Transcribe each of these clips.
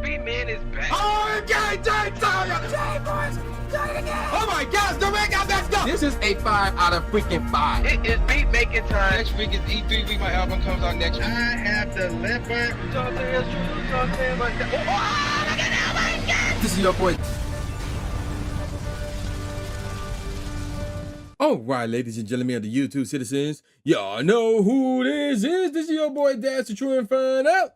B man is back. Oh, okay, Jay, boys, do it again. Oh my gosh, the man got messed up. This is a 5 out of freaking 5. It is beat making time. Next week is E3 week. My album comes out next week. I have delivered. You know what I'm saying? It's true. You know what I'm saying? But oh, look at that! Oh my God! This is your boy. All right, ladies and gentlemen of the YouTube citizens, y'all know who this is. This is your boy, Dash the True Inferno.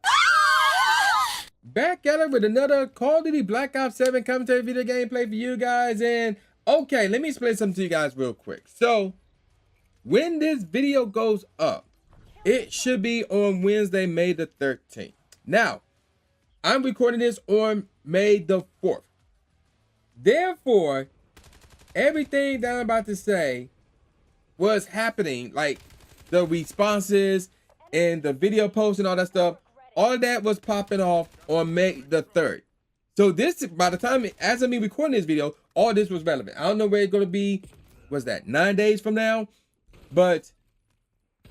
Back at it with another Call of Duty Black Ops 7 commentary video gameplay for you guys. And okay, let me explain something to you guys real quick. So, when this video goes up, it should be on Wednesday, May the 13th. Now, I'm recording this on May the 4th. Therefore, everything that I'm about to say was happening, like the responses and the video posts and all that stuff, all of that was popping off on May the 3rd. So this, by the time, as of me recording this video, all this was relevant. I don't know where it's going to be, what's that, 9 days from now? But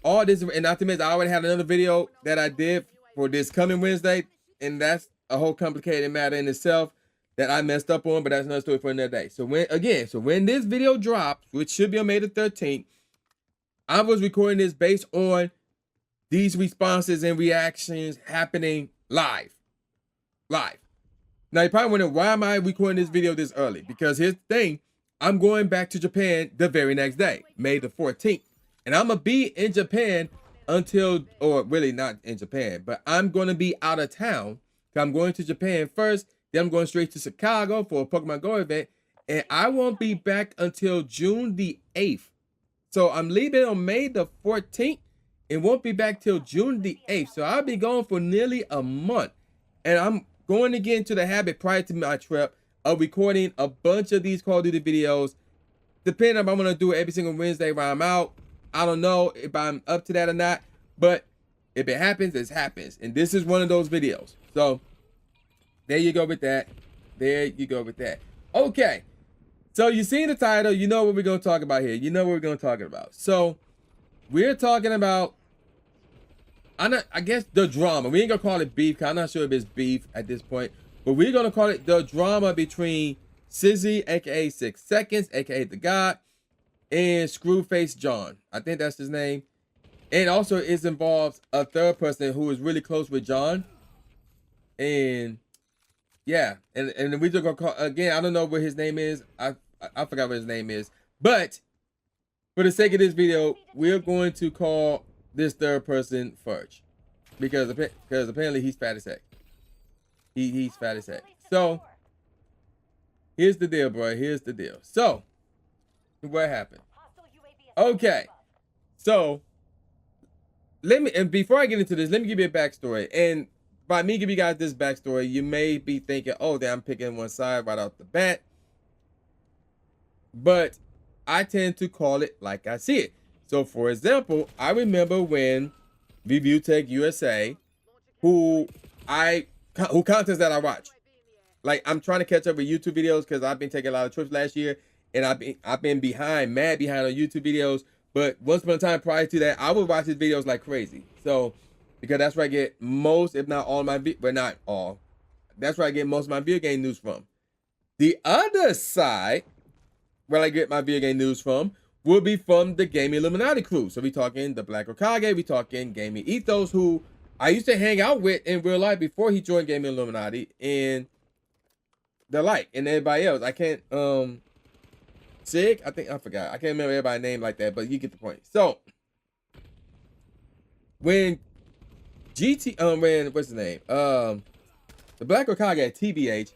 all this, and not to mention, I already had another video that I did for this coming Wednesday, and that's a whole complicated matter in itself that I messed up on, but that's another story for another day. So when this video drops, which should be on May the 13th, I was recording this based on these responses and reactions happening live. Now, you probably wondering, why am I recording this video this early? Because here's the thing, I'm going back to Japan the very next day, May the 14th. And I'm going to be in Japan until, or really not in Japan, but I'm going to be out of town. I'm going to Japan first, then I'm going straight to Chicago for a Pokemon Go event, and I won't be back until June the 8th. So I'm leaving on May the 14th and won't be back till June the 8th. So I'll be gone for nearly a month. And I'm going to get into the habit prior to my trip of recording a bunch of these Call of Duty videos, depending if I'm going to do it every single Wednesday while I'm out. I don't know if I'm up to that or not, but if it happens, it happens. And this is one of those videos. So there you go with that. There you go with that. Okay. So you see the title, you know what we're going to talk about here. You know what we're going to talk about. So we're talking about, I guess, the drama. We ain't going to call it beef, because I'm not sure if it's beef at this point. But we're going to call it the drama between Shizzy, a.k.a. 6 Seconds, a.k.a. the Gawd, and Screwface John. I think that's his name. And also it involves a third person who is really close with John. And yeah, and we just gonna call, again, I don't know what his name is. I forgot what his name is. But for the sake of this video, we're going to call this third person Fudge. Because apparently he's fat as heck. He's fat as heck. So here's the deal, bro. Here's the deal. So what happened? Okay. So and before I get into this, let me give you a backstory. And by me giving you guys this backstory, you may be thinking, oh, damn, I'm picking one side right off the bat. But I tend to call it like I see it. So, for example, I remember when Review Tech USA, who contents that I watch. Like, I'm trying to catch up with YouTube videos because I've been taking a lot of trips last year, and I've been mad behind on YouTube videos. But once upon a time prior to that, I would watch his videos like crazy. So, because that's where I get most, if not all my, but not all. That's where I get most of my video game news from. The other side, where I get my video game news from, will be from the Gaming Illuminati crew. So we talking the Black Okage, we talking Gaming Ethos, who I used to hang out with in real life before he joined Gaming Illuminati, and the like, and everybody else. I can't, Sig, I forgot. I can't remember everybody's name like that, but you get the point. So when what's his name? The Black Okage at TBH,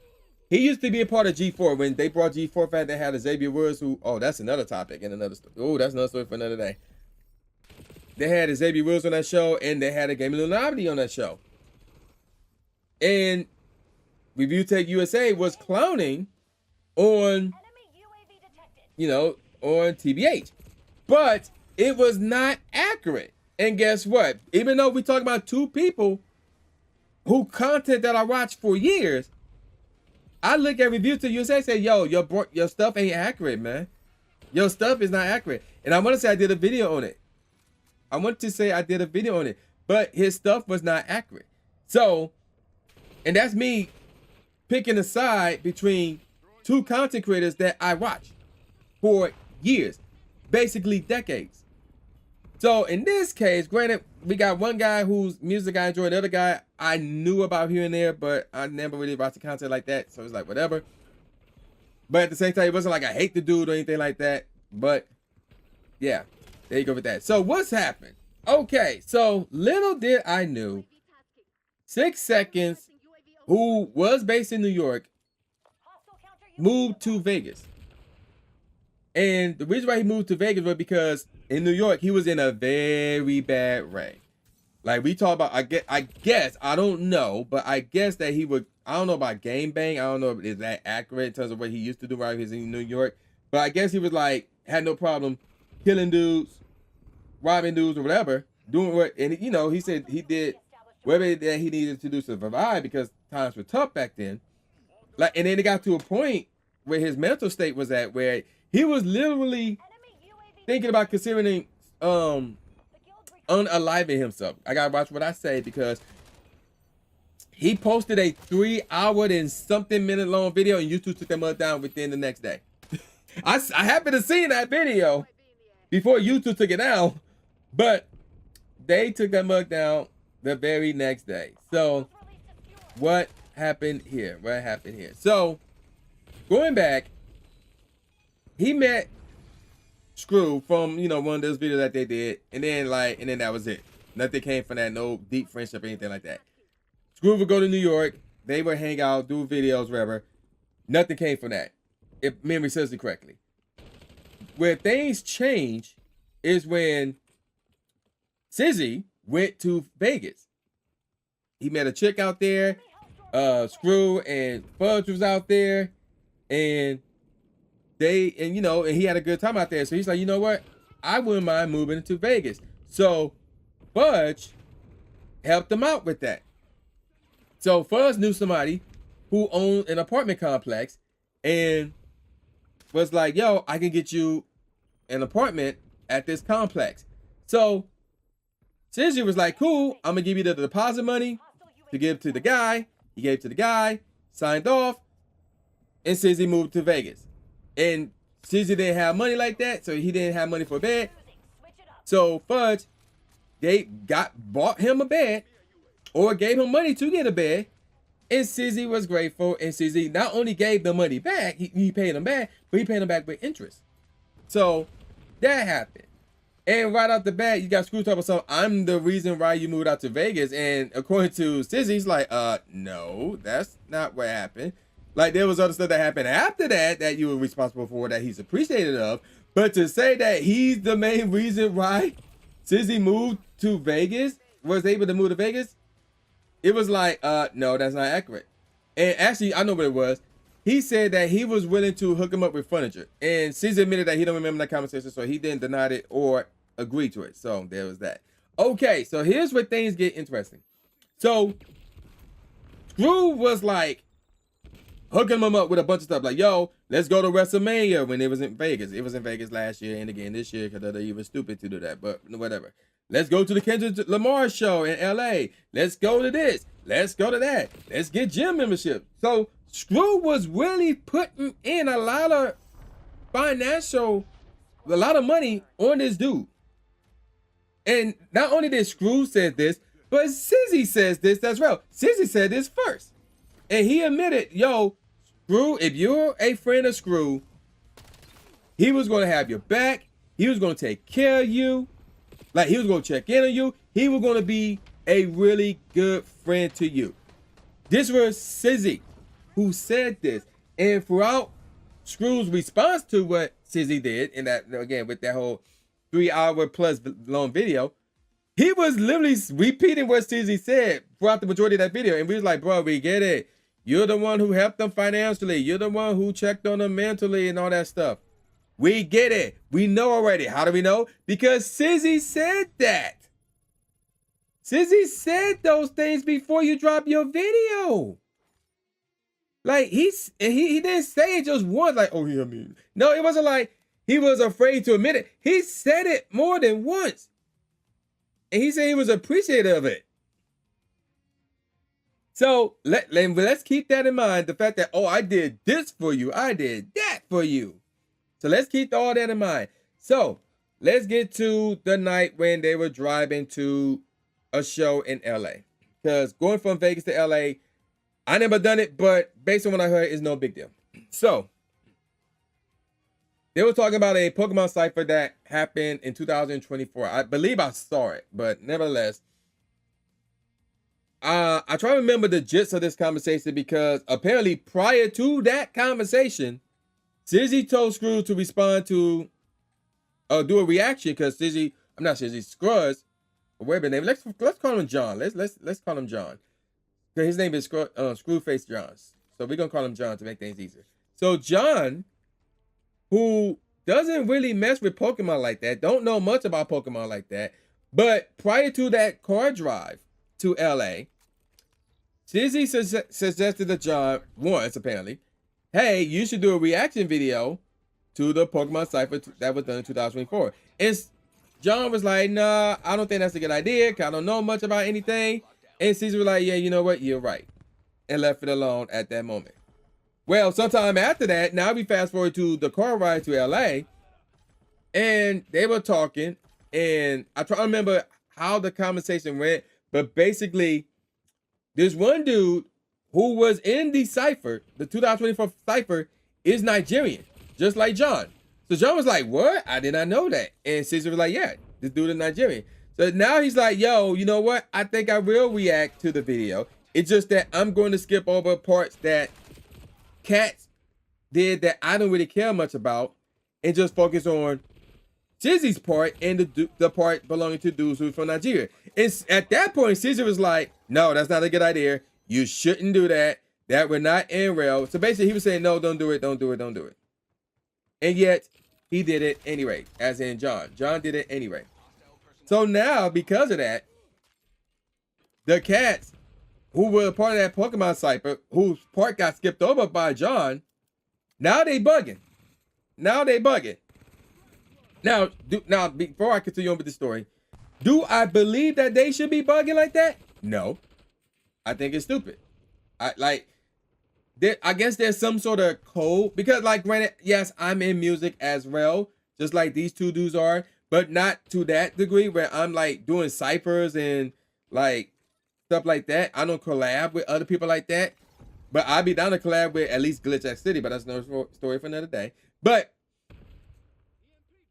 he used to be a part of G4 when they brought G4 back. They had a Xavier Woods who, oh, that's another topic and another story. Oh, that's another story for another day. They had a Xavier Woods on that show, and they had a Gaming Illuminati on that show. And Review Tech USA was clowning on, you know, on TBH. But it was not accurate. And guess what? Even though we talk about two people who content that I watched for years, I look at Review to USA and say, yo, your stuff ain't accurate, man. Your stuff is not accurate. And I want to say I did a video on it. But his stuff was not accurate. So, and that's me picking a side between two content creators that I watch for years, basically decades. So in this case, granted, we got one guy whose music I enjoy, the other guy I knew about here and there, but I never really watched the content like that. So it's like, whatever. But at the same time, it wasn't like I hate the dude or anything like that. But yeah, there you go with that. So what's happened? Okay, so little did I knew, 6 Seconds, who was based in New York, moved to Vegas. And the reason why he moved to Vegas was because in New York, he was in a very bad way. Like we talk about, I guess, I don't know, but I guess that he would, I don't know about game bang. I don't know if it's that accurate in terms of what he used to do while he was in New York. But I guess he was like, had no problem killing dudes, robbing dudes or whatever, doing what, and you know, he said he did whatever that he needed to do to survive because times were tough back then. Like, and then it got to a point where his mental state was at where he was literally thinking about considering unaliving himself. I gotta watch what I say because he posted a 3-hour and something minute long video and YouTube took that mug down within the next day. I happened to see that video before YouTube took it down, but they took that mug down the very next day. So what happened here? What happened here? So going back, he met Scru from, you know, one of those videos that they did, and then that was it. Nothing came from that, no deep friendship or anything like that. Scru would go to New York, they would hang out, do videos, whatever. Nothing came from that, if memory serves me correctly. Where things change is when Shizzy went to Vegas. He met a chick out there, Scru and Fudge was out there, and he had a good time out there. So he's like, you know what? I wouldn't mind moving to Vegas. So Fudge helped him out with that. So Fudge knew somebody who owned an apartment complex and was like, yo, I can get you an apartment at this complex. So Shizzy was like, cool, I'm gonna give you the deposit money to give to the guy. He gave to the guy, signed off, and Shizzy moved to Vegas. And Shizzy didn't have money like that, so he didn't have money for a bed. So Fudge bought him a bed, or gave him money to get a bed, and Shizzy was grateful. And Shizzy not only gave the money back, he paid him back, but he paid him back with interest. So that happened. And right off the bat, you got Screw talking about, so I'm the reason why you moved out to Vegas. And according to Shizzy, he's like, no, that's not what happened. Like, there was other stuff that happened after that you were responsible for, that he's appreciated of. But to say that he's the main reason why Shizzy moved to Vegas, was able to move to Vegas, it was like, no, that's not accurate. And actually, I know what it was. He said that he was willing to hook him up with furniture. And Shizzy admitted that he don't remember that conversation, so he didn't deny it or agree to it. So there was that. Okay, so here's where things get interesting. So Screw was like, hooking him up with a bunch of stuff like, yo, let's go to WrestleMania when it was in Vegas. It was in Vegas last year and again this year because they were stupid to do that, but whatever. Let's go to the Kendrick Lamar show in LA. Let's go to this. Let's go to that. Let's get gym membership. So Screw was really putting in a lot of money on this dude. And not only did Screw say this, but Shizzy says this as well. Shizzy said this first. And he admitted, yo, Screw, if you're a friend of Screw, he was going to have your back. He was going to take care of you. Like, he was going to check in on you. He was going to be a really good friend to you. This was Shizzy who said this. And throughout Screw's response to what Shizzy did, and that, again, with that whole 3-hour plus long video, he was literally repeating what Shizzy said throughout the majority of that video. And we was like, bro, we get it. You're the one who helped them financially. You're the one who checked on them mentally and all that stuff. We get it. We know already. How do we know? Because Shizzy said that. Shizzy said those things before you drop your video. Like, he didn't say it just once, like, oh, yeah, I mean. No, it wasn't like he was afraid to admit it. He said it more than once. And he said he was appreciative of it. So let's keep that in mind. The fact that, oh, I did this for you, I did that for you. So let's keep all that in mind. So let's get to the night when they were driving to a show in LA. Because going from Vegas to LA, I never done it, but based on what I heard, it's no big deal. So they were talking about a Pokemon cipher that happened in 2024. I believe I saw it, but nevertheless, I try to remember the gist of this conversation because apparently prior to that conversation, Shizzy told Scru to respond to, do a reaction because Shizzy, I'm not Shizzy, Scruz, whatever his name. Let's call him John. Let's call him John. His name is Screwface John. So we're gonna call him John to make things easier. So John, who doesn't really mess with Pokemon like that, don't know much about Pokemon like that, but prior to that car drive to LA, Shizzy suggested to John once, apparently, hey, you should do a reaction video to the Pokemon cipher that was done in 2024. And John was like, nah, I don't think that's a good idea, because I don't know much about anything. And Shizzy was like, yeah, you know what? You're right. And left it alone at that moment. Well, sometime after that, now we fast forward to the car ride to LA. And they were talking. And I try to remember how the conversation went. But basically, this one dude who was in the cipher, the 2024 cipher, is Nigerian, just like John. So John was like, what? I did not know that. And Shizzy was like, yeah, this dude is Nigerian. So now he's like, yo, you know what? I think I will react to the video. It's just that I'm going to skip over parts that Cats did that I don't really care much about and just focus on Shizzy's part and the part belonging to dudes who's from Nigeria. And at that point, Shizzy was like, no, that's not a good idea. You shouldn't do that. That would not end well. So basically, he was saying, no, don't do it, don't do it, don't do it. And yet, he did it anyway, as in John. John did it anyway. So now, because of that, the Cats who were part of that Pokemon cipher, whose part got skipped over by John, now they bugging. Now they bugging. Now, before I continue on with the story, do I believe that they should be bugging like that? No. I think it's stupid. I guess there's some sort of code, because like, granted, yes, I'm in music as well, just like these two dudes are, but not to that degree where I'm like doing ciphers and like stuff like that. I don't collab with other people like that, but I'd be down to collab with at least Glitch X City, but that's another story for another day. But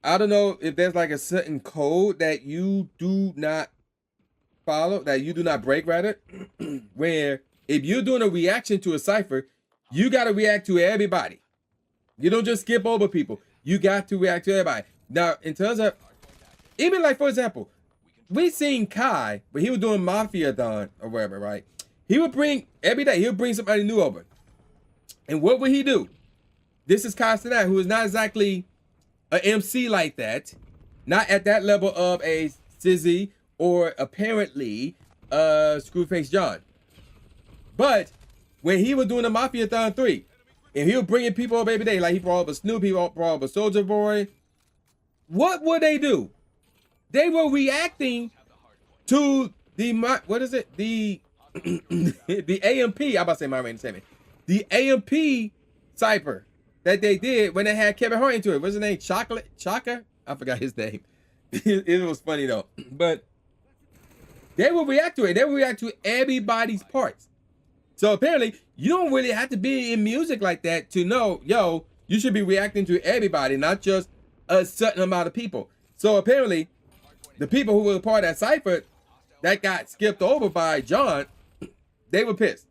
I don't know if there's like a certain code that you do not follow, that you do not break, rather, where if you're doing a reaction to a cipher, you got to react to everybody. You don't just skip over people. You got to react to everybody. Now, in terms of, even like, for example, we seen Kai, but he was doing Mafia Don or whatever, right? He would bring, every day, he would bring somebody new over. And what would he do? This is Kai Cenat, who is not exactly an MC like that. Not at that level of a Shizzy or apparently Screwface John. But when he was doing the Mafia Thon 3, and he was bringing people up every day, like he brought up a Snoop, he brought up a Soldier Boy, what would they do? They were reacting to the, what is it? The the AMP, I'm about to say my rating statement. The AMP cipher that they did when they had Kevin Hart into it. What's his name? Chaka? I forgot his name. It was funny though. But they will react to it. They will react to everybody's parts. So apparently, you don't really have to be in music like that to know, yo, you should be reacting to everybody, not just a certain amount of people. So apparently, the people who were part of that cipher that got skipped over by John, they were pissed.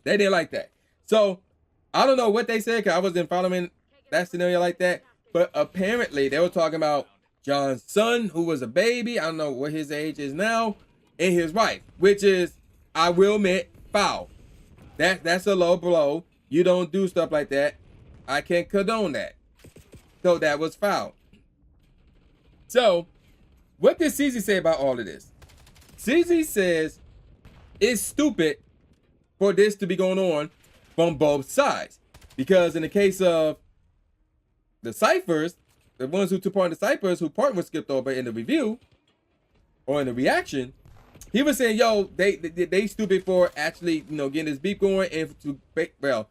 They didn't like that. So I don't know what they said, because I wasn't following that scenario like that. But apparently, they were talking about John's son, who was a baby. I don't know what his age is now, and his wife, which is, I will admit, foul. That's a low blow. You don't do stuff like that. I can't condone that. So that was foul. So, what did Shizzy say about all of this? Shizzy says it's stupid for this to be going on from both sides. Because in the case of the ciphers, the ones who took part in the ciphers, who part was skipped over in the review or in the reaction, he was saying, yo, they stupid for actually, you know, getting this beef going, and well,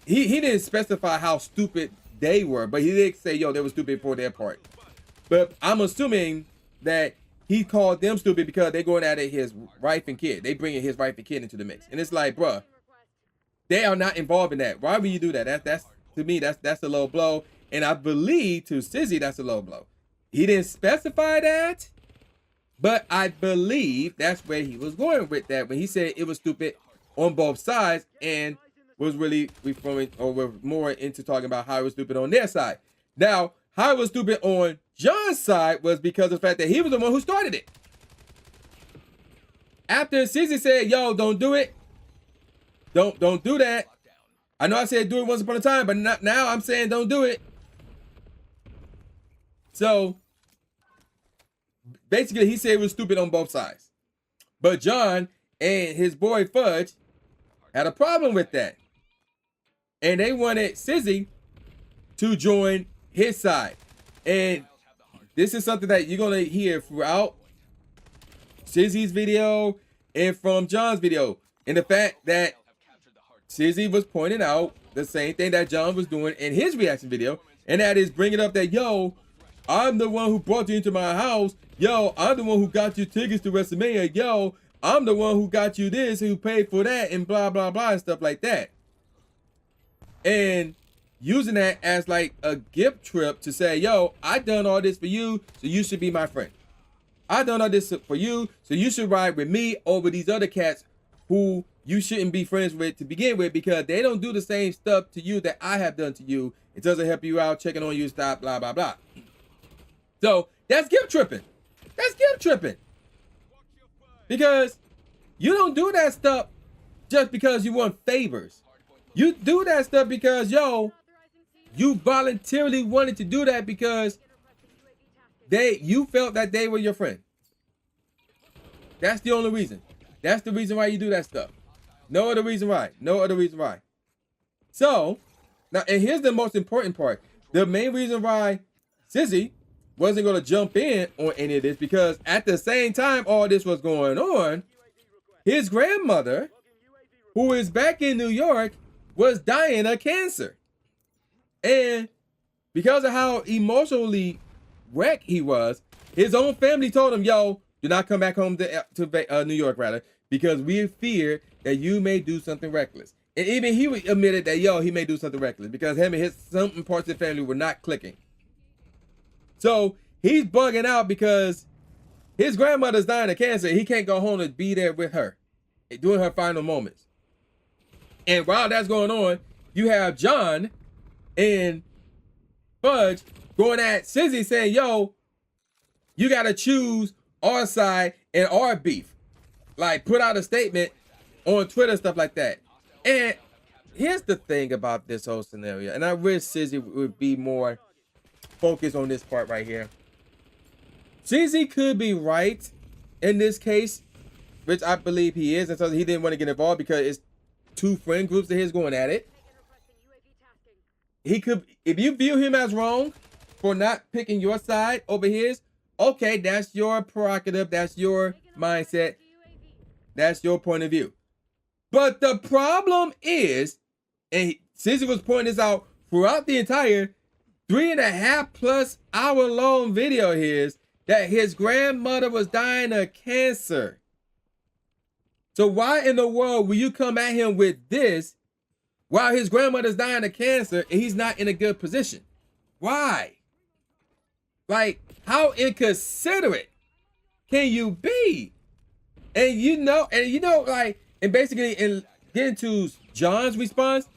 he didn't specify how stupid they were, but he did say, yo, they were stupid for their part. But I'm assuming that he called them stupid because they're going at it his wife and kid. They bringing his wife and kid into the mix, and it's like, bruh, they are not involved in that. Why would you do that? That's to me, that's a low blow, and I believe to Shizzy that's a low blow. He didn't specify that, but I believe that's where he was going with that when he said it was stupid on both sides, and was really referring, or were more into talking about how it was stupid on their side. Now, how it was stupid on John's side was because of the fact that he was the one who started it. After Shizzy said, yo, don't do it. Don't do that. I know I said do it once upon a time, but not now. I'm saying don't do it. So basically, he said it was stupid on both sides. But John and his boy Fudge had a problem with that. And they wanted Shizzy to join his side. And this is something that you're going to hear throughout Shizzy's video and from John's video. And the fact that Shizzy was pointing out the same thing that John was doing in his reaction video. And that is bringing up that, yo, I'm the one who brought you into my house. Yo, I'm the one who got you tickets to WrestleMania. Yo, I'm the one who got you this, who paid for that, and blah, blah, blah, and stuff like that. And using that as like a gift trip to say, yo, I done all this for you, so you should be my friend. I done all this for you, so you should ride with me over these other cats who you shouldn't be friends with to begin with, because they don't do the same stuff to you that I have done to you. It doesn't help you out, checking on you, stop, blah, blah, blah. So that's gift tripping. That's gift tripping. Because you don't do that stuff just because you want favors. You do that stuff because, yo, you voluntarily wanted to do that because you felt that they were your friend. That's the only reason. That's the reason why you do that stuff. No other reason why. No other reason why. So, now, and here's the most important part. The main reason why Shizzy wasn't going to jump in on any of this, because at the same time all this was going on, his grandmother, who is back in New York, was dying of cancer. And because of how emotionally wrecked he was, his own family told him, yo, do not come back home to New York, rather, because we fear that you may do something reckless. And even he admitted that, yo, he may do something reckless because him and some parts of the family were not clicking. So he's bugging out because his grandmother's dying of cancer. He can't go home and be there with her during her final moments. And while that's going on, you have John and Fudge going at Shizzy saying, yo, you got to choose our side and our beef. Like, put out a statement on Twitter, stuff like that. And here's the thing about this whole scenario. And I wish Shizzy would be more focused on this part right here. Shizzy could be right in this case, which I believe he is. And so he didn't want to get involved because it's two friend groups of his going at it. He could, if you view him as wrong for not picking your side over his, okay, that's your prerogative, that's your mindset, that's your point of view. But the problem is, and Shizzy was pointing this out throughout the entire 3.5+ hour long video of his, that his grandmother was dying of cancer. So why in the world will you come at him with this while his grandmother's dying of cancer and he's not in a good position? Why? Like, how inconsiderate can you be? And you know, like, and basically in getting to John's response,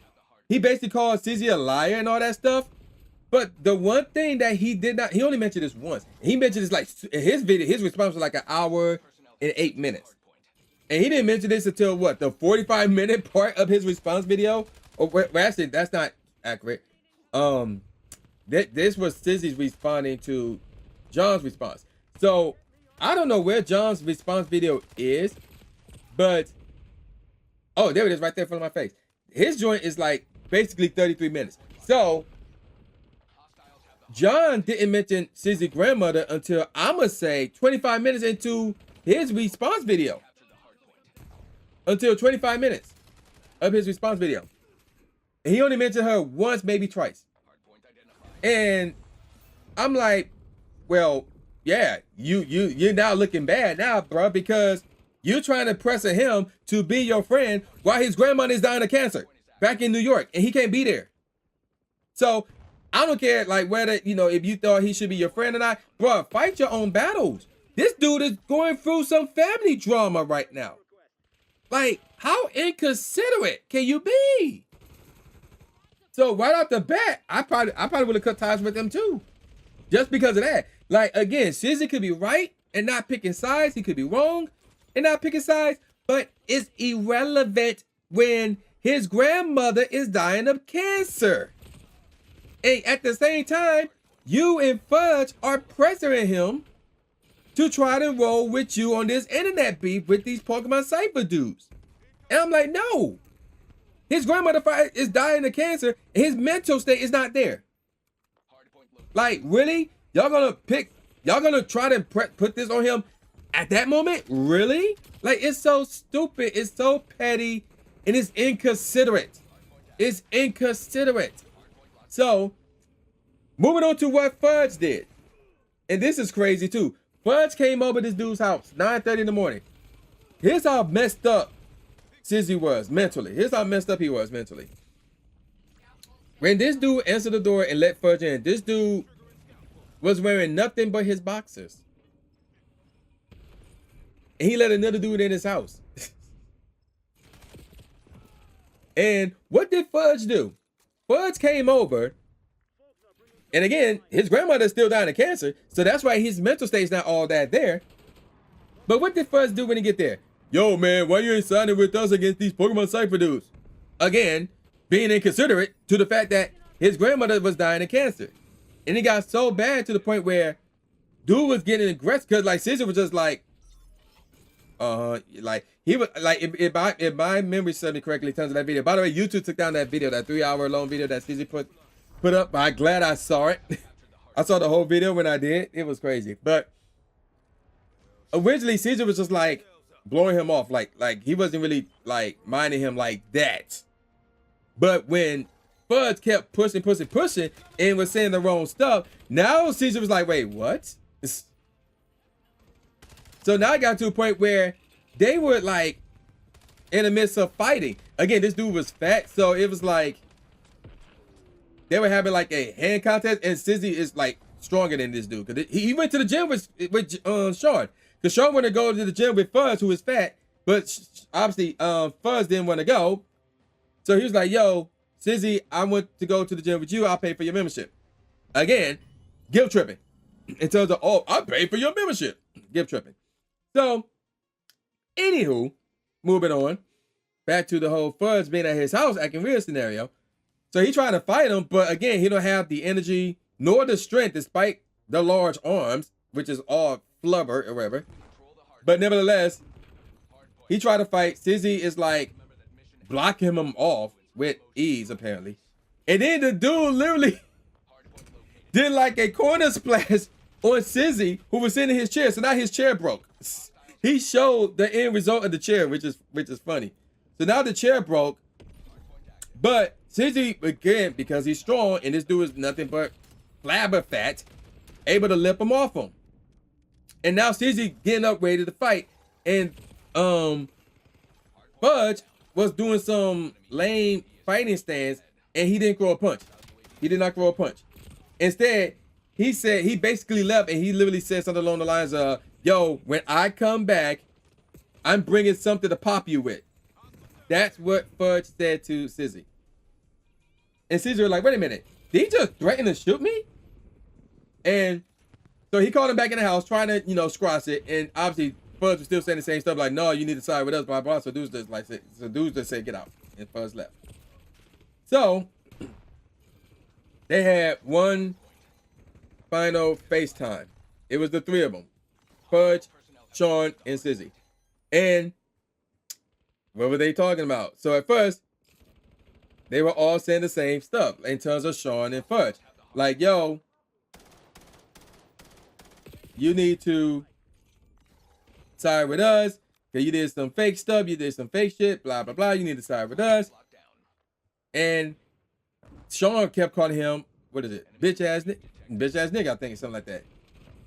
he basically called Shizzy a liar and all that stuff. But the one thing that he did not, he only mentioned this once. He mentioned this like in his video, his response was like 1 hour and 8 minutes. And he didn't mention this until what, the 45-minute part of his response video? Or well, actually, that's not accurate. This was Shizzy's responding to John's response. So I don't know where John's response video is, but oh, there it is, right there in front of my face. His joint is like basically 33 minutes. So John didn't mention Shizzy's grandmother until, I'ma say, 25 minutes into his response video until 25 minutes of his response video. And he only mentioned her once, maybe twice. And I'm like, well, yeah, you're now looking bad now, bro, because you're trying to pressure him to be your friend while his grandmother is dying of cancer back in New York, and he can't be there. So I don't care, like, whether, you know, if you thought he should be your friend or not, bro, fight your own battles. This dude is going through some family drama right now. Like, how inconsiderate can you be? So right off the bat, I probably would have cut ties with him too, just because of that. Like, again, Shizzy could be right and not picking sides. He could be wrong and not picking sides, but it's irrelevant when his grandmother is dying of cancer. And at the same time, you and Fudge are pressuring him to try to roll with you on this internet beef with these Pokemon Cypher dudes. And I'm like, no. His grandmother is dying of cancer, and his mental state is not there. Like, really? Y'all gonna try to put this on him at that moment? Really? Like, it's so stupid, it's so petty, and it's inconsiderate. It's inconsiderate. So, moving on to what Fudge did. And this is crazy too. Fudge came over this dude's house, 9:30 in the morning. Here's how messed up Shizzy was mentally. Here's how messed up he was mentally. When this dude answered the door and let Fudge in, this dude was wearing nothing but his boxers. And he let another dude in his house. And what did Fudge do? Fudge came over, and again, his grandmother's still dying of cancer, so that's why his mental state's not all that there. But what did Fudge do when he get there? Yo, man, why you ain't signing with us against these Pokemon Cypher dudes? Again, being inconsiderate to the fact that his grandmother was dying of cancer. And it got so bad to the point where dude was getting aggressive, because like Shizzy was just like, like he was like, if my memory serves me correctly in terms of that video. By the way, YouTube took down that video, that 3-hour long video that Shizzy put up. I'm glad I saw it. I saw the whole video when I did. It was crazy. But originally Shizzy was just like blowing him off, like he wasn't really like minding him like that. But when Fudge kept pushing and was saying the wrong stuff, now Shizzy was like, wait, what? So now it got to a point where they were like in the midst of fighting. Again, this dude was fat, so it was like they were having like a hand contest, and Shizzy is like stronger than this dude, because he went to the gym with Sean, because Sean wanted to go to the gym with Fudge, who is fat, but obviously Fudge didn't want to go. So he was like, yo, Shizzy, I want to go to the gym with you. I'll pay for your membership. Again, guilt tripping in terms of, oh, I'll pay for your membership. Guilt tripping. So, anywho, moving on, back to the whole Fudge being at his house acting weird scenario. So he trying to fight him, but again, he don't have the energy nor the strength, despite the large arms, which is all flubber or whatever. But nevertheless, he tried to fight. Shizzy is like blocking him off with ease, apparently. And then the dude literally did like a corner splash on Shizzy, who was sitting in his chair. So now his chair broke. He showed the end result of the chair, which is funny. So now the chair broke, but Shizzy, again, because he's strong and this dude is nothing but flabber fat, able to lip him off him. And now Shizzy getting up ready to fight, and Fudge was doing some lame fighting stance, and he didn't throw a punch. He did not throw a punch. Instead, he basically left, and he literally said something along the lines of, yo, when I come back, I'm bringing something to pop you with. That's what Fudge said to Shizzy. And Shizzy was like, wait a minute, did he just threaten to shoot me? And so he called him back in the house, trying to, squash it. And obviously, Fudge was still saying the same stuff, like, no, you need to side with us, blah, blah. So dudes just said, get out. And Fudge left. So they had one final FaceTime. It was the three of them, Fudge, Sean, and Shizzy. And what were they talking about? So at first, they were all saying the same stuff in terms of Sean and Fudge. Like, yo, you need to side with us. Cause you did some fake stuff, you did some fake shit, blah, blah, blah. You need to side with us. And Sean kept calling him, what is it? Bitch ass nigga, I think, or something like that.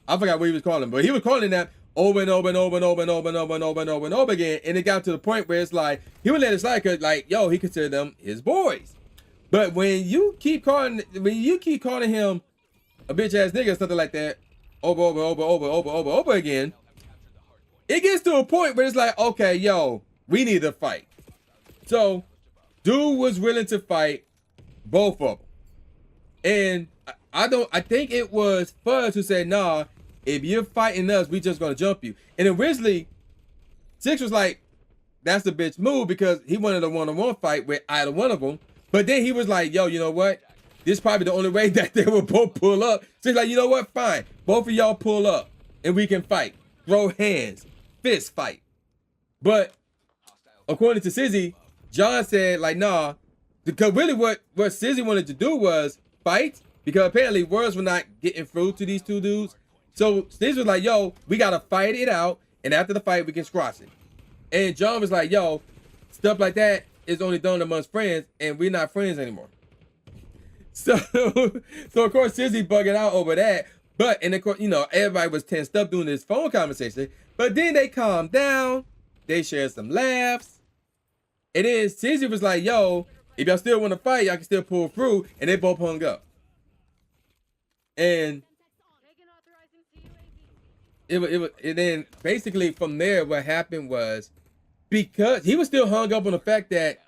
I forgot what he was calling him, but he was calling him that over and over and over and over and over and over and over and over and over again. And it got to the point where it's like, he would let it slide because, like, yo, he considered them his boys. But when you keep calling him a bitch ass nigga or something like that, over again, it gets to a point where it's like, okay, yo, we need to fight. So, dude was willing to fight both of them. And I think it was Fudge who said, nah, if you're fighting us, we just gonna jump you. And originally, Six was like, that's a bitch move because he wanted a one-on-one fight with either one of them. But then he was like, yo, you know what? This is probably the only way that they will both pull up. So he's like, you know what? Fine. Both of y'all pull up and we can fight. Throw hands. Fist fight. But according to Shizzy, John said, like, nah. Because really what Shizzy wanted to do was fight. Because apparently words were not getting through to these two dudes. So Shizzy was like, yo, we got to fight it out. And after the fight, we can squash it. And John was like, yo, stuff like that is only done amongst friends. And we're not friends anymore. So of course, Shizzy bugging out over that. But, and of course, you know, everybody was tensed up doing this phone conversation. But then they calmed down. They shared some laughs. And then Shizzy was like, yo, if y'all still want to fight, y'all can still pull through. And they both hung up. And and then basically from there, what happened was, because he was still hung up on the fact that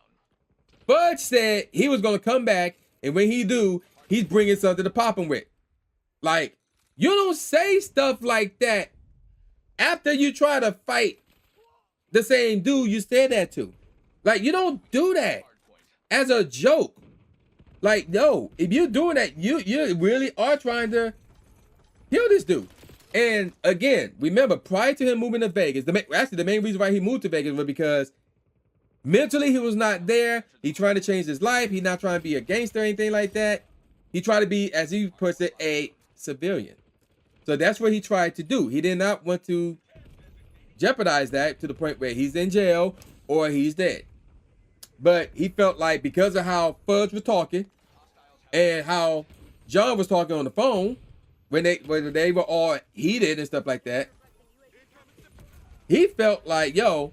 Fudge said he was going to come back. And when he do, he's bringing something to pop him with. Like, you don't say stuff like that after you try to fight the same dude you said that to. Like, you don't do that as a joke. Like, no, if you're doing that, you really are trying to kill this dude. And again, remember, prior to him moving to Vegas, the main reason why he moved to Vegas was because mentally he was not there. He trying to change his life. He's not trying to be a gangster or anything like that. He tried to be, as he puts it, a civilian. So that's what he tried to do. He did not want to jeopardize that to the point where he's in jail or he's dead. But he felt like because of how Fudge was talking and how John was talking on the phone when they were all heated and stuff like that, he felt like, yo,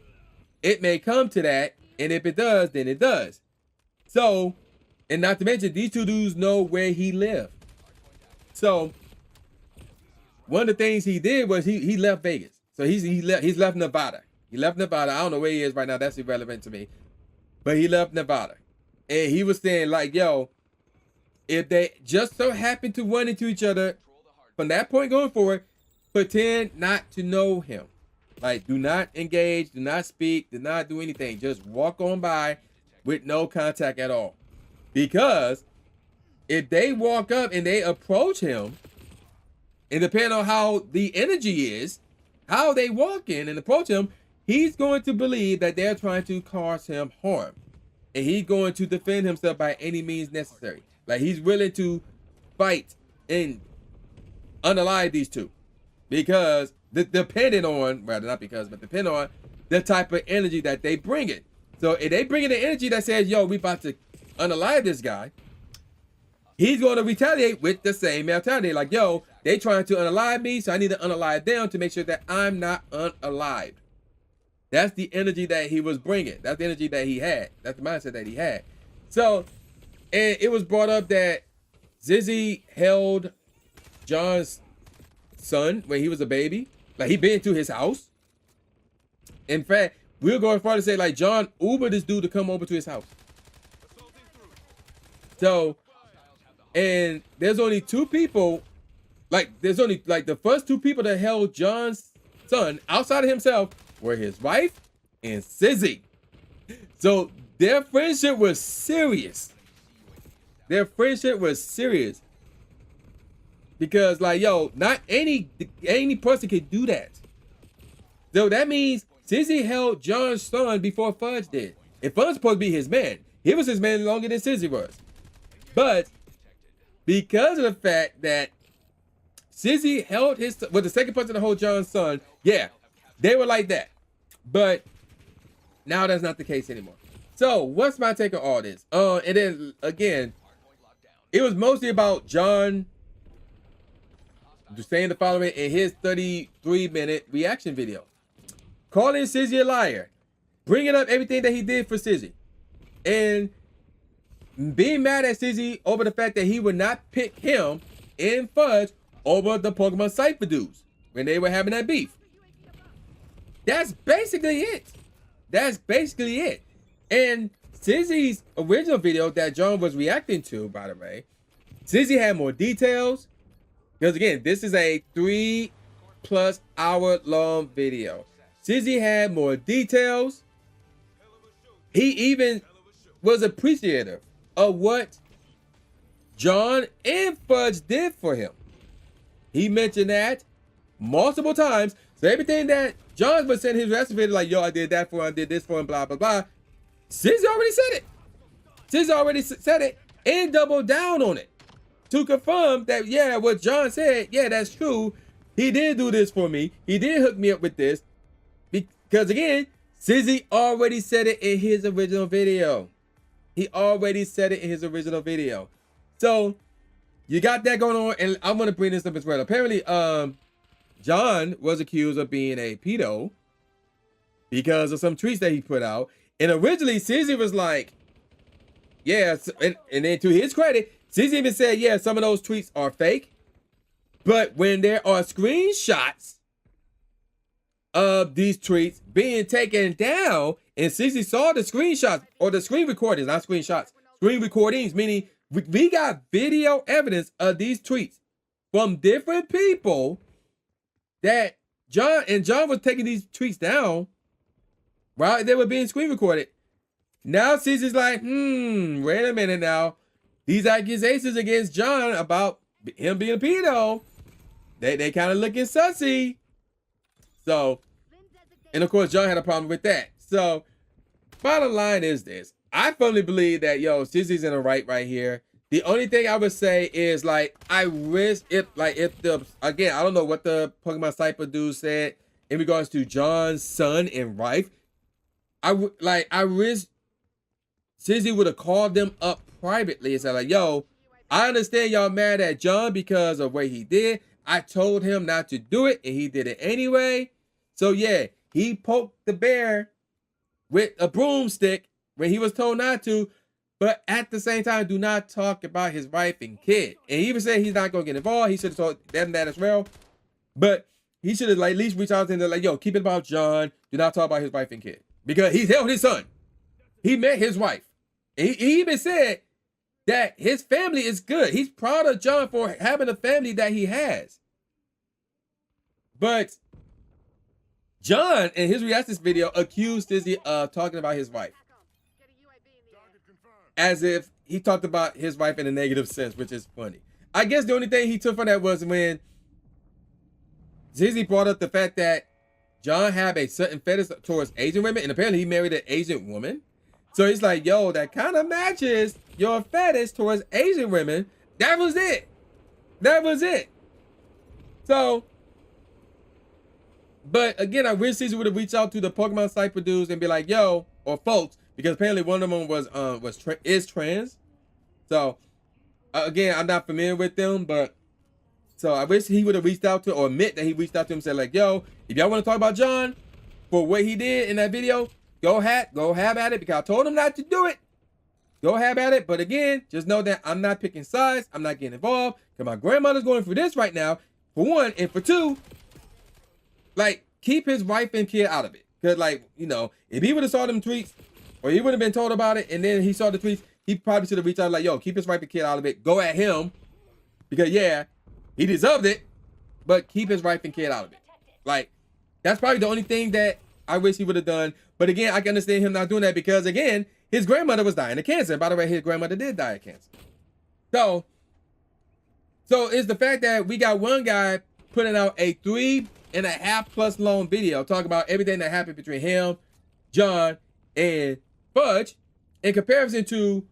it may come to that, and if it does, then it does. So, and not to mention, these two dudes know where he lived. So, one of the things he did was he left Vegas. So he's left Nevada. He left Nevada. I don't know where he is right now. That's irrelevant to me. But he left Nevada. And he was saying like, yo, if they just so happen to run into each other from that point going forward, pretend not to know him. Like, do not engage, do not speak, do not do anything. Just walk on by with no contact at all. Because if they walk up and they approach him, and depending on how the energy is, how they walk in and approach him, he's going to believe that they're trying to cause him harm. And he's going to defend himself by any means necessary. Like, he's willing to fight and unalive these two. Because depending on the type of energy that they bring it. So if they bring in the energy that says, yo, we about to unalive this guy, he's going to retaliate with the same mentality. Like, yo, they trying to unalive me, so I need to unalive them to make sure that I'm not unalived. That's the energy that he was bringing. That's the energy that he had. That's the mindset that he had. So, and it was brought up that Shizzy held John's son when he was a baby. Like, he been to his house. In fact, we'll go as far to say, like, John Ubered this dude to come over to his house. So, and there's only two people, the first two people that held John's son outside of himself were his wife and Shizzy. So their friendship was serious. Their friendship was serious. Because, like, yo, not any person can do that. So that means Shizzy held John's son before Fudge did. And Fudge was supposed to be his man. He was his man longer than Shizzy was. But because of the fact that Shizzy held the second person to hold John's son, yeah, They were like that. But now that's not the case anymore. So what's my take on all this? And then again, it was mostly about John saying the following in his 33-minute reaction video. Calling Shizzy a liar. Bringing up everything that he did for Shizzy. And being mad at Shizzy over the fact that he would not pick him and Fudge over the Pokemon Cypher dudes when they were having that beef. That's basically it. That's basically it. And Shizzy's original video that John was reacting to, by the way, Shizzy had more details. Because again, this is a 3+ hour long video. Shizzy had more details. He even was appreciative of what John and Fudge did for him. He mentioned that multiple times. So everything that John was saying in his reaction video, like, yo, I did that for him, I did this for him, blah, blah, blah. Shizzy already said it. Shizzy already said it and doubled down on it to confirm that, yeah, what John said, yeah, that's true. He did do this for me. He did hook me up with this. Because again, Shizzy already said it in his original video. He already said it in his original video. So you got that going on, and I'm gonna bring this up as well. Apparently, John was accused of being a pedo because of some tweets that he put out. And originally, Shizzy was like, yeah, and then to his credit, Shizzy even said, yeah, some of those tweets are fake. But when there are screenshots of these tweets being taken down, and Shizzy saw the screenshots, or the screen recordings, not screenshots, screen recordings, meaning we got video evidence of these tweets from different people that John was taking these tweets down while they were being screen recorded. Now Shizzy's like, wait a minute now. These accusations against John about him being a pedo, they kind of looking sussy. So, and of course, John had a problem with that. So, bottom line is this. I firmly believe that, yo, Shizzy's in the right here. The only thing I would say is, like, I risk if the, again, I don't know what the Pokemon Cypher dude said in regards to John's son and wife. I risk Shizzy would have called them up privately and said, like, yo, I understand y'all mad at John because of what he did. I told him not to do it, and he did it anyway. So, yeah, he poked the bear with a broomstick when he was told not to. But at the same time, do not talk about his wife and kid. And he even said he's not going to get involved. He should have told them that as well. But he should have, like, at least reached out to them, like, yo, keep it about John. Do not talk about his wife and kid. Because he held his son. He met his wife. And he even said that his family is good. He's proud of John for having a family that he has. But John, in his reaction video, accused Shizzy of talking about his wife. As if he talked about his wife in a negative sense, which is funny. I guess the only thing he took from that was when Shizzy brought up the fact that John had a certain fetish towards Asian women, and apparently he married an Asian woman. So he's like, yo, that kind of matches your fetish towards Asian women. That was it. That was it. So, but again, I wish Shizzy would have reached out to the Pokemon Cypher dudes and be like, yo, or folks, because apparently one of them is trans. So again, I'm not familiar with them, but so I wish he would have reached out to, or admit that he reached out to him and said, like, yo, if y'all want to talk about John for what he did in that video, go have at it, because I told him not to do it. Go have at it. But again, just know that I'm not picking sides. I'm not getting involved, because my grandmother's going through this right now, for one, and for two, like, keep his wife and kid out of it. Because, like, you know, if he would have saw them tweets, or he would have been told about it, and then he saw the tweets, he probably should have reached out like, yo, keep his wife and kid out of it. Go at him. Because, yeah, he deserved it, but keep his wife and kid out of it. Like, that's probably the only thing that I wish he would have done. But again, I can understand him not doing that because, again, his grandmother was dying of cancer. By the way, his grandmother did die of cancer. So it's the fact that we got one guy putting out a 3.5+ long video talking about everything that happened between him, John, and Fudge, in comparison to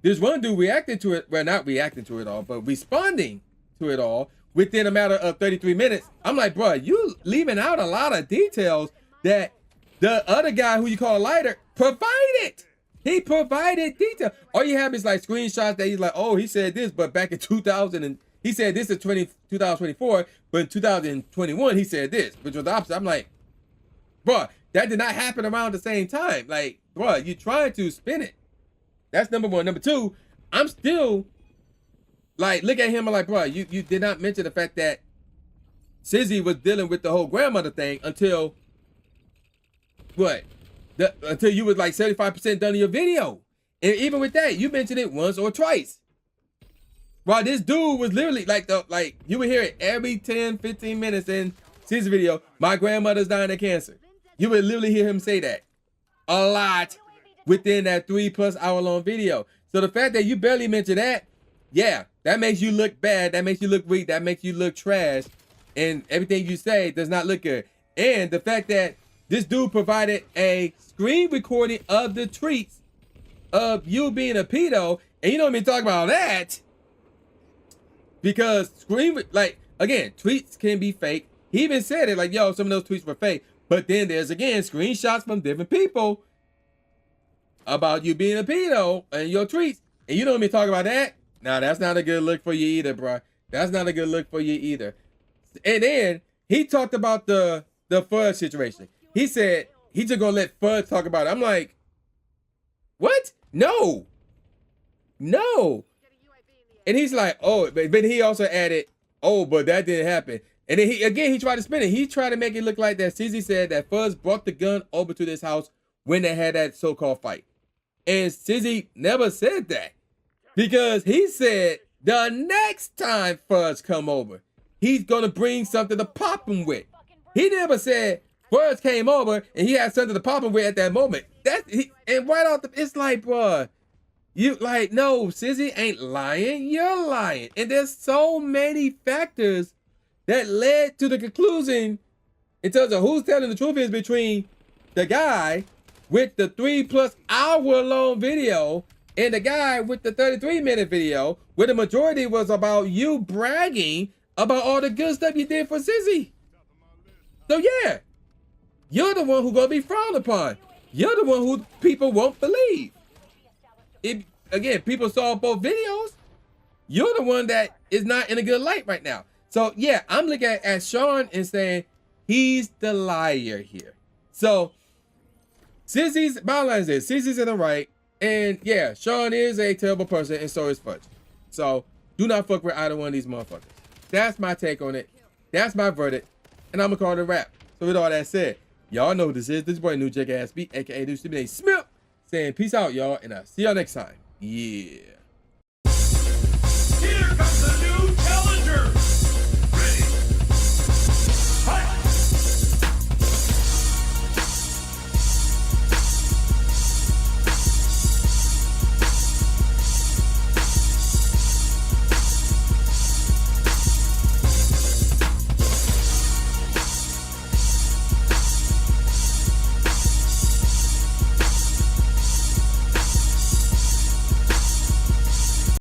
this one dude reacting to it, well, not reacting to it all, but responding to it all within a matter of 33 minutes. I'm like, bro, you leaving out a lot of details that the other guy who you call a lighter provided. He provided detail. All you have is like screenshots that he's like, oh, he said this, but back in 2000 and he said this in 2024, but in 2021 he said this, which was the opposite. I'm like, bro, that did not happen around the same time. Like, bro, you trying to spin it. That's number one. Number two, I'm still like, look at him. I'm like, bro, you did not mention the fact that Shizzy was dealing with the whole grandmother thing until what? Until you was like 75% done in your video. And even with that, you mentioned it once or twice. While this dude was literally like, you would hear it every 10, 15 minutes in Shizzy's video, my grandmother's dying of cancer. You would literally hear him say that a lot within that 3+ hour long video. So the fact that you barely mentioned that, yeah, that makes you look bad. That makes you look weak. That makes you look trash. And everything you say does not look good. And the fact that this dude provided a screen recording of the tweets of you being a pedo, and you don't even talk about that because again, tweets can be fake. He even said it like, yo, some of those tweets were fake. But then there's again screenshots from different people about you being a pedo and your tweets, and you don't even talk about that. Nah, that's not a good look for you either, bro. That's not a good look for you either. And then he talked about the Fudge situation. He said he just gonna let Fudge talk about it. I'm like, what? No. And he's like, oh, but he also added, oh, but that didn't happen. And then he tried to spin it. He tried to make it look like that Shizzy said that Fudge brought the gun over to this house when they had that so-called fight. And Shizzy never said that because he said the next time Fudge come over, he's gonna bring something to pop him with. He never said Fudge came over and he had something to pop him with at that moment. And right off it's like, bruh, you like, no, Shizzy ain't lying, you're lying. And there's so many factors that led to the conclusion in terms of who's telling the truth is between the guy with the 3+ hour long video and the guy with the 33-minute video where the majority was about you bragging about all the good stuff you did for Shizzy. So yeah, you're the one who's gonna be frowned upon. You're the one who people won't believe. Again, people saw both videos. You're the one that is not in a good light right now. So yeah, I'm looking at Sean and saying he's the liar here. So Shizzy's bottom line is this: Shizzy's in the right, and yeah, Sean is a terrible person, and so is Fudge. So do not fuck with either one of these motherfuckers. That's my take on it. That's my verdict, and I'm gonna call it a wrap. So with all that said, y'all know who this is. This boy New Jake Ass Beat, aka New Stupid Smith, saying peace out, y'all, and I'll see y'all next time. Yeah.